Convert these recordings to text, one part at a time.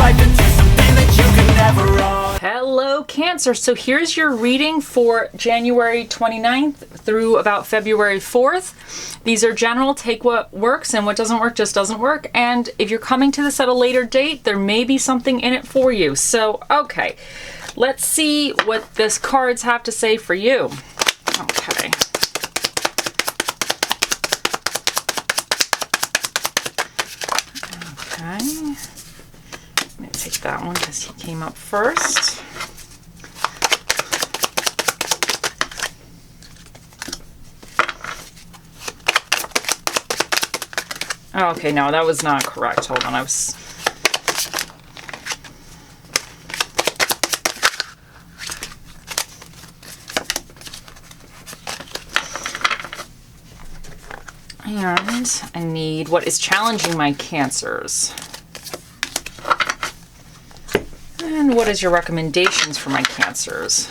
life into something that you can never own. Hello, Cancer. So here's your reading for January 29th through about February 4th. These are general. Take what works, and what doesn't work just doesn't work. And if you're coming to this at a later date, there may be something in it for you. So, okay, let's see what this cards have to say for you. Okay. Okay. I'm going to take that one because he came up first. Okay, no, that was not correct. Hold on, And I need what is challenging my Cancers. And what is your recommendations for my Cancers?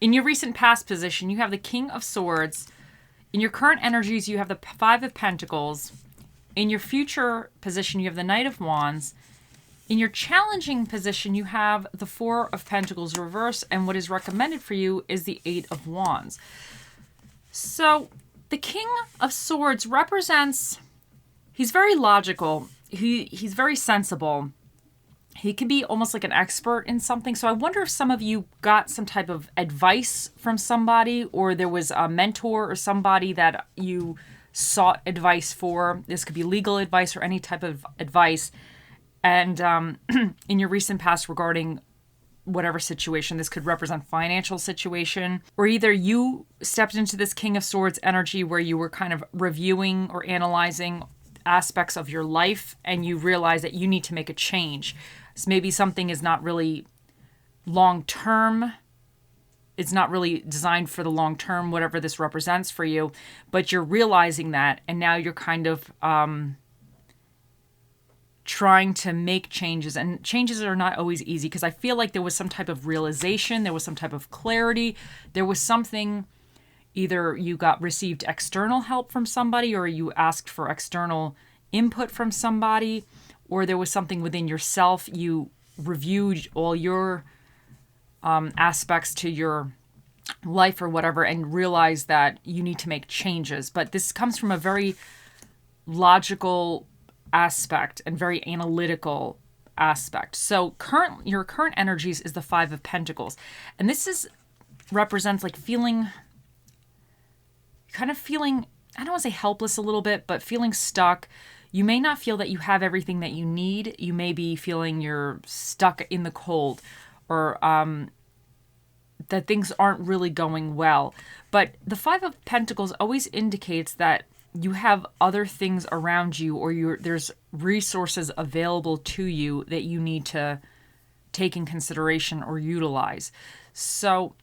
In your recent past position, you have the King of Swords. In your current energies, you have the Five of Pentacles. In your future position, you have the Knight of Wands. In your challenging position, you have the Four of Pentacles reverse, and what is recommended for you is the Eight of Wands. So the King of Swords represents, he's very logical. He's very sensible. He can be almost like an expert in something. So I wonder if some of you got some type of advice from somebody, or there was a mentor or somebody that you sought advice for. This could be legal advice or any type of advice. And in your recent past regarding whatever situation, this could represent financial situation, or either you stepped into this King of Swords energy where you were kind of reviewing or analyzing aspects of your life and you realize that you need to make a change. So maybe something is not really long-term. It's not really designed for the long term, whatever this represents for you, but you're realizing that, and now you're kind of trying to make changes, and changes are not always easy because I feel like there was some type of realization, there was some type of clarity, there was something, either you received external help from somebody or you asked for external input from somebody, or there was something within yourself. You reviewed all your aspects to your life or whatever and realized that you need to make changes. But this comes from a very logical aspect and very analytical aspect. So your current energies is the Five of Pentacles. And this represents like feeling, I don't want to say helpless a little bit, but feeling stuck. You may not feel that you have everything that you need. You may be feeling you're stuck in the cold, or that things aren't really going well. But the Five of Pentacles always indicates that you have other things around you, or there's resources available to you that you need to take in consideration or utilize. So,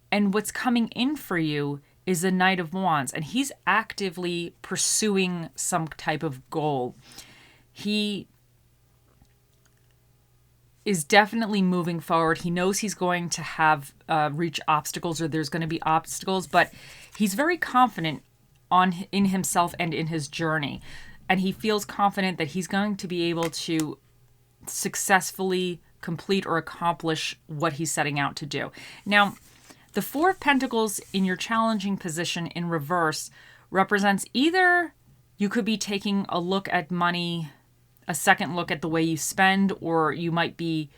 and what's coming in for you is the Knight of Wands, and he's actively pursuing some type of goal. He is definitely moving forward. He knows he's going to have reach obstacles, or there's going to be obstacles, but he's very confident in himself and in his journey. And he feels confident that he's going to be able to successfully complete or accomplish what he's setting out to do. Now, the Four of Pentacles in your challenging position in reverse represents either you could be taking a look at money, a second look at the way you spend, or you might be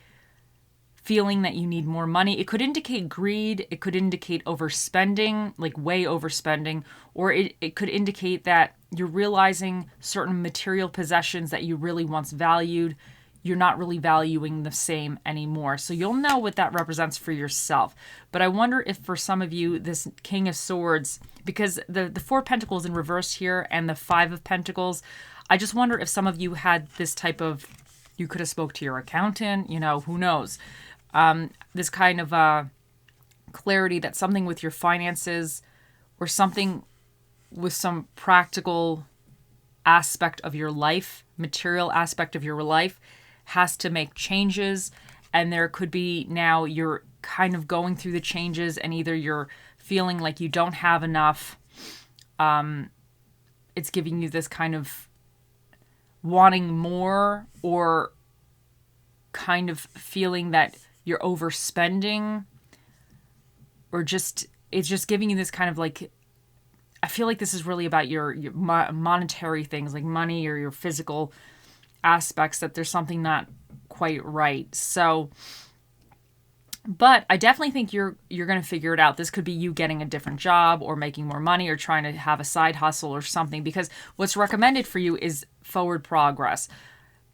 feeling that you need more money. It could indicate greed. It could indicate overspending, like way overspending, or it could indicate that you're realizing certain material possessions that you really once valued, you're not really valuing the same anymore. So you'll know what that represents for yourself. But I wonder if for some of you, this King of Swords, because the Four of Pentacles in reverse here and the Five of Pentacles, I just wonder if some of you had this type of, you could have spoke to your accountant, who knows. This kind of clarity that something with your finances or something with some practical aspect of your life material aspect of your life has to make changes. And there could be now you're kind of going through the changes and either you're feeling like you don't have enough. It's giving you this kind of wanting more, or kind of feeling that you're overspending, or just it's just giving you this kind of like, I feel like this is really about your monetary things like money or your physical aspects, that there's something not quite right. So, but I definitely think you're going to figure it out. This could be you getting a different job or making more money or trying to have a side hustle or something, because what's recommended for you is forward progress.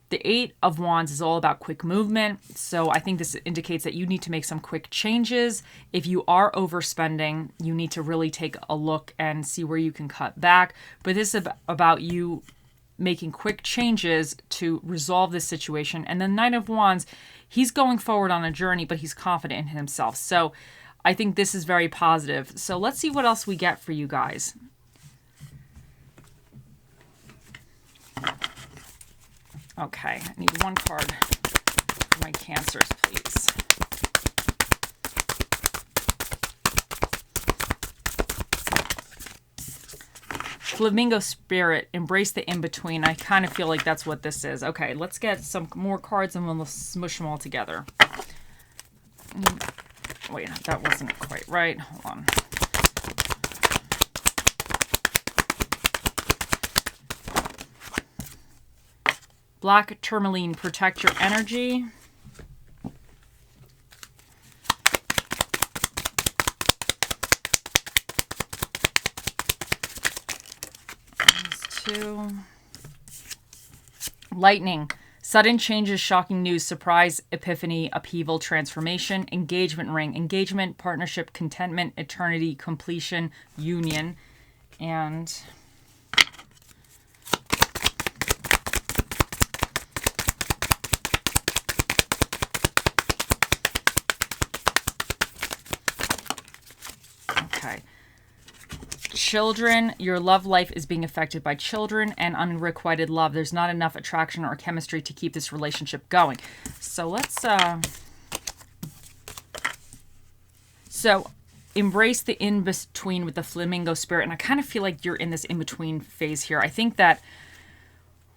The 8 of Wands is all about quick movement. So I think this indicates that you need to make some quick changes. If you are overspending, you need to really take a look and see where you can cut back. But this is about you making quick changes to resolve this situation. And the Knight of Wands, he's going forward on a journey, but he's confident in himself. So I think this is very positive. So let's see what else we get for you guys. Okay, I need one card for my Cancers, please. Flamingo Spirit, embrace the in-between. I kind of feel like that's what this is. Okay, let's get some more cards and we'll smush them all together. Wait, that wasn't quite right. Hold on. Black Tourmaline, protect your energy. Lightning, sudden changes, shocking news, surprise, epiphany, upheaval, transformation. Engagement ring, engagement, partnership, contentment, eternity, completion, union. And okay. Children, your love life is being affected by children and unrequited love. There's not enough attraction or chemistry to keep this relationship going. So let's so embrace the in-between with the Flamingo Spirit. And I kind of feel like you're in this in-between phase here. I think that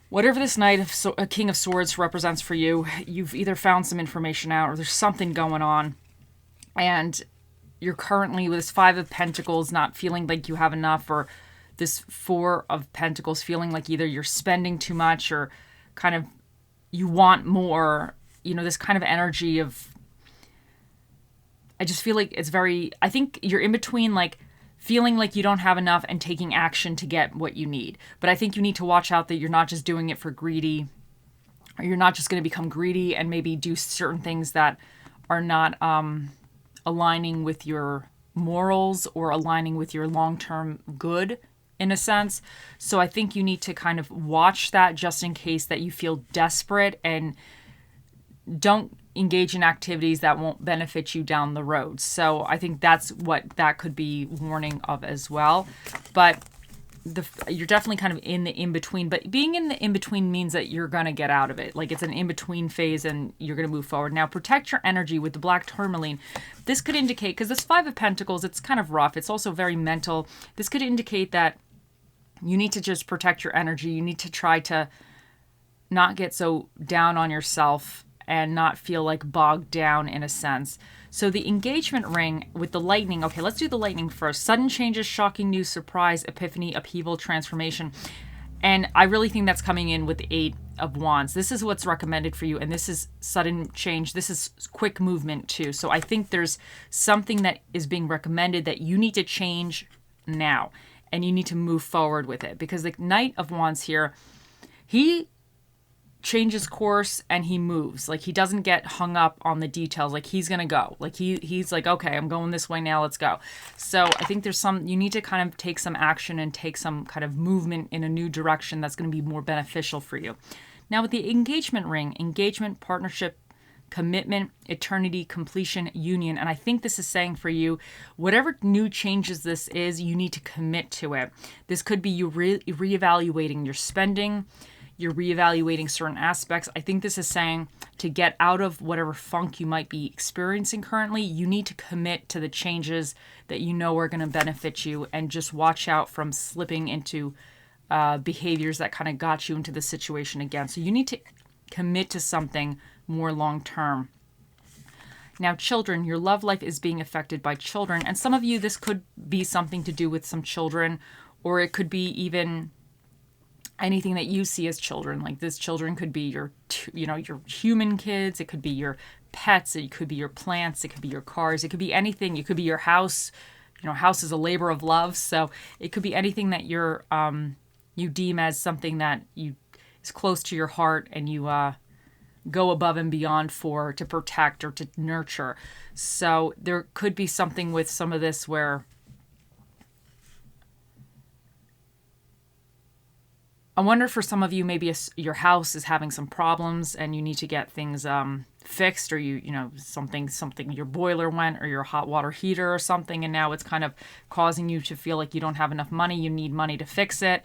whatever this Knight of King of Swords represents for you, you've either found some information out or there's something going on. And you're currently with this 5 of Pentacles not feeling like you have enough, or this 4 of Pentacles feeling like either you're spending too much or kind of you want more. You know, this kind of energy of, I just feel like it's very, I think you're in between like feeling like you don't have enough and taking action to get what you need. But I think you need to watch out that you're not just doing it for greedy, or you're not just going to become greedy and maybe do certain things that are not aligning with your morals or aligning with your long-term good in a sense. So I think you need to kind of watch that just in case that you feel desperate, and don't engage in activities that won't benefit you down the road. So I think that's what that could be warning of as well. But you're definitely kind of in the in-between, but being in the in-between means that you're going to get out of it. Like it's an in-between phase and you're going to move forward. Now, protect your energy with the Black Tourmaline. This could indicate, because this 5 of Pentacles, it's kind of rough. It's also very mental. This could indicate that you need to just protect your energy. You need to try to not get so down on yourself and not feel like bogged down in a sense. So the engagement ring with the lightning. Okay, let's do the lightning first. Sudden changes, shocking news, surprise, epiphany, upheaval, transformation. And I really think that's coming in with the 8 of Wands. This is what's recommended for you. And this is sudden change. This is quick movement too. So I think there's something that is being recommended that you need to change now. And you need to move forward with it. Because the Knight of Wands here, he changes course and he moves. Like he doesn't get hung up on the details. Like he's gonna go. Like he's like, okay, I'm going this way now, let's go. So I think there's you need to kind of take some action and take some kind of movement in a new direction that's going to be more beneficial for you. Now with the engagement ring, engagement, partnership, commitment, eternity, completion, union. And I think this is saying for you, whatever new changes this is, you need to commit to it. This could be you reevaluating your spending. You're reevaluating certain aspects. I think this is saying to get out of whatever funk you might be experiencing currently, you need to commit to the changes that you know are going to benefit you, and just watch out from slipping into behaviors that kind of got you into the situation again. So you need to commit to something more long term. Now, children, your love life is being affected by children. And some of you, this could be something to do with some children, or it could be even anything that you see as children. Like this children could be your human kids. It could be your pets. It could be your plants. It could be your cars. It could be anything. It could be your house. House is a labor of love. So it could be anything that you deem as something that is close to your heart, and you go above and beyond to protect or to nurture. So there could be something with some of this where I wonder, for some of you, maybe your house is having some problems and you need to get things fixed, or something, your boiler went, or your hot water heater or something, and now it's kind of causing you to feel like you don't have enough money. You need money to fix it.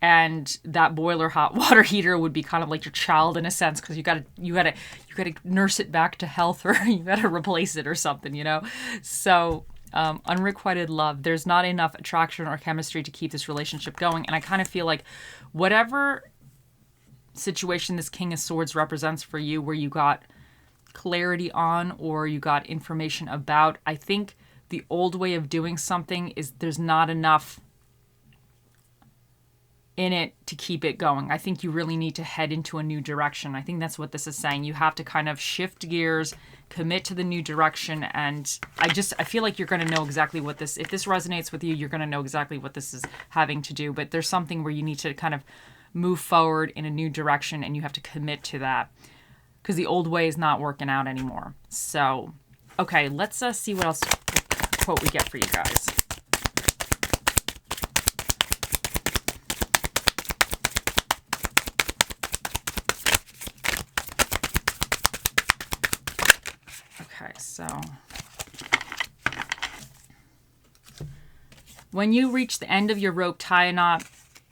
And that boiler hot water heater would be kind of like your child in a sense, because you gotta nurse it back to health, or you gotta replace it or something, So unrequited love, there's not enough attraction or chemistry to keep this relationship going. And I kind of feel like whatever situation this King of Swords represents for you, where you got clarity on or you got information about, I think the old way of doing something is there's not enough in it to keep it going. I think you really need to head into a new direction. I think that's what this is saying. You have to kind of shift gears, commit to the new direction, and I feel like you're going to know exactly what this, if this resonates with you, you're going to know exactly what this is having to do. But there's something where you need to kind of move forward in a new direction, and you have to commit to that, because the old way is not working out anymore. So, okay, let's see what else quote we get for you guys. Okay, so when you reach the end of your rope, tie a knot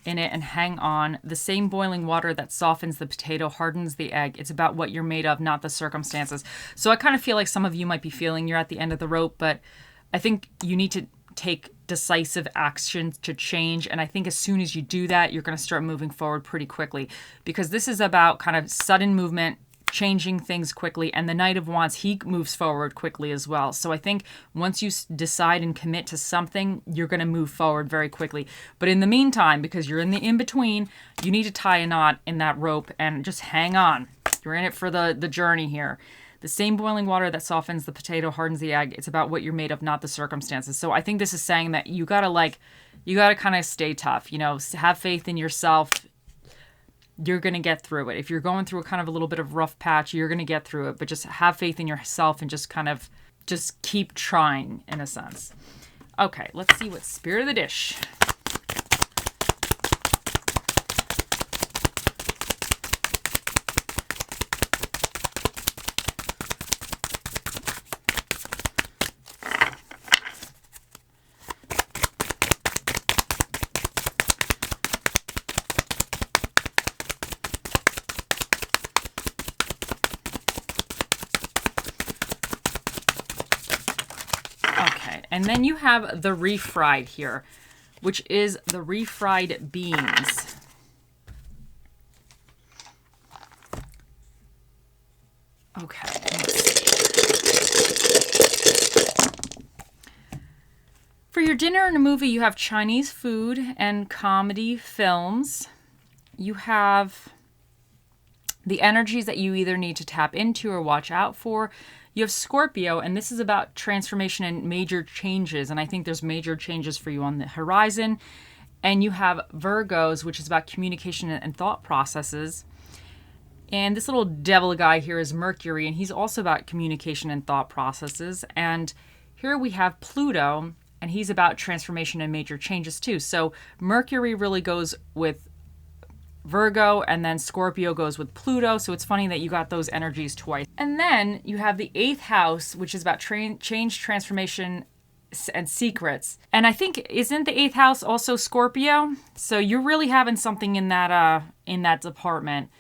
in it and hang on. The same boiling water that softens the potato hardens the egg. It's about what you're made of, not the circumstances. So I kind of feel like some of you might be feeling you're at the end of the rope, but I think you need to take decisive action to change. And I think as soon as you do that, you're going to start moving forward pretty quickly, because this is about kind of sudden movement, changing things quickly. And the Knight of Wands, he moves forward quickly as well. So I think once you decide and commit to something, you're going to move forward very quickly. But in the meantime, because you're in the in-between, you need to tie a knot in that rope and just hang on. You're in it for the journey here. The same boiling water that softens the potato hardens the egg. It's about what you're made of, not the circumstances. So I think this is saying that you gotta kind of stay tough, have faith in yourself. You're going to get through it. If you're going through a kind of a little bit of rough patch, you're going to get through it, but just have faith in yourself and just keep trying, in a sense. Okay, let's see what Spirit of the Dish. And then you have the refried here, which is the refried beans. Okay. For your dinner and a movie, you have Chinese food and comedy films. You have the energies that you either need to tap into or watch out for. You have Scorpio, and this is about transformation and major changes. And I think there's major changes for you on the horizon. And you have Virgos, which is about communication and thought processes. And this little devil guy here is Mercury, and he's also about communication and thought processes. And here we have Pluto, and he's about transformation and major changes too. So Mercury really goes with Virgo, and then Scorpio goes with Pluto. So it's funny that you got those energies twice. And then you have the 8th house, which is about change, transformation, and secrets. And I think, isn't the 8th house also Scorpio? So you're really having something in that in that department.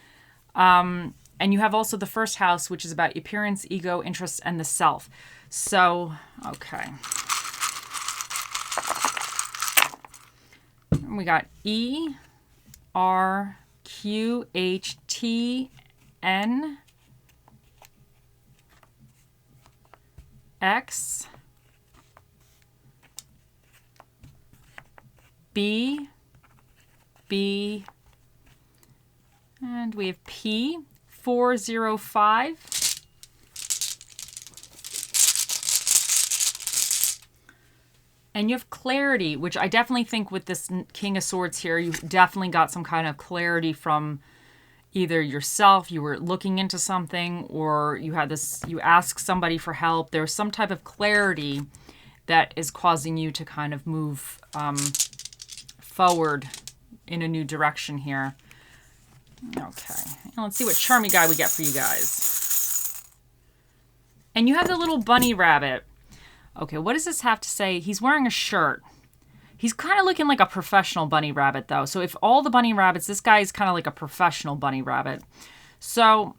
And you have also the first house, which is about appearance, ego, interest, and the self. So, okay. We got ERQHTNX B, and we have P405. And you have clarity, which I definitely think with this King of Swords here, you definitely got some kind of clarity from either yourself, you were looking into something, or you asked somebody for help. There's some type of clarity that is causing you to kind of move forward in a new direction here. Okay, let's see what charmy guy we get for you guys. And you have the little bunny rabbit. Okay, what does this have to say? He's wearing a shirt. He's kind of looking like a professional bunny rabbit, though. So if all the bunny rabbits, this guy is kind of like a professional bunny rabbit. So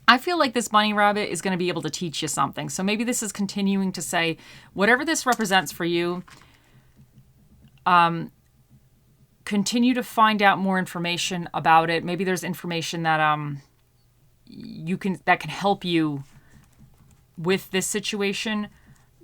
I feel like this bunny rabbit is going to be able to teach you something. So maybe this is continuing to say, whatever this represents for you, continue to find out more information about it. Maybe there's information that that can help you with this situation.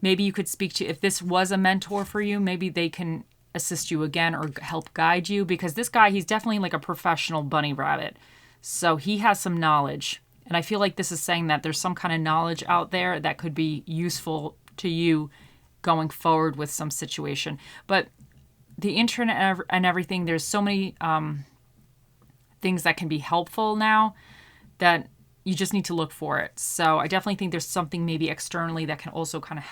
Maybe you could speak to, if this was a mentor for you, maybe they can assist you again or help guide you, because this guy, he's definitely like a professional bunny rabbit. So he has some knowledge. And I feel like this is saying that there's some kind of knowledge out there that could be useful to you going forward with some situation. But the internet and everything, there's so many things that can be helpful now that you just need to look for it. So I definitely think there's something maybe externally that can also kind of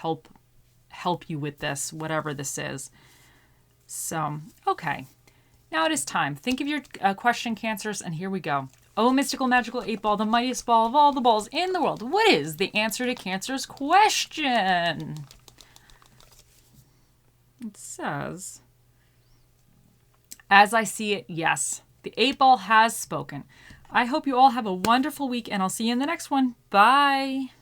help you with this, whatever this is. So, okay. Now it is time. Think of your question, Cancers, and here we go. Oh, mystical, magical 8-ball, the mightiest ball of all the balls in the world. What is the answer to Cancer's question? It says, as I see it, yes. The 8-ball has spoken. I hope you all have a wonderful week, and I'll see you in the next one. Bye.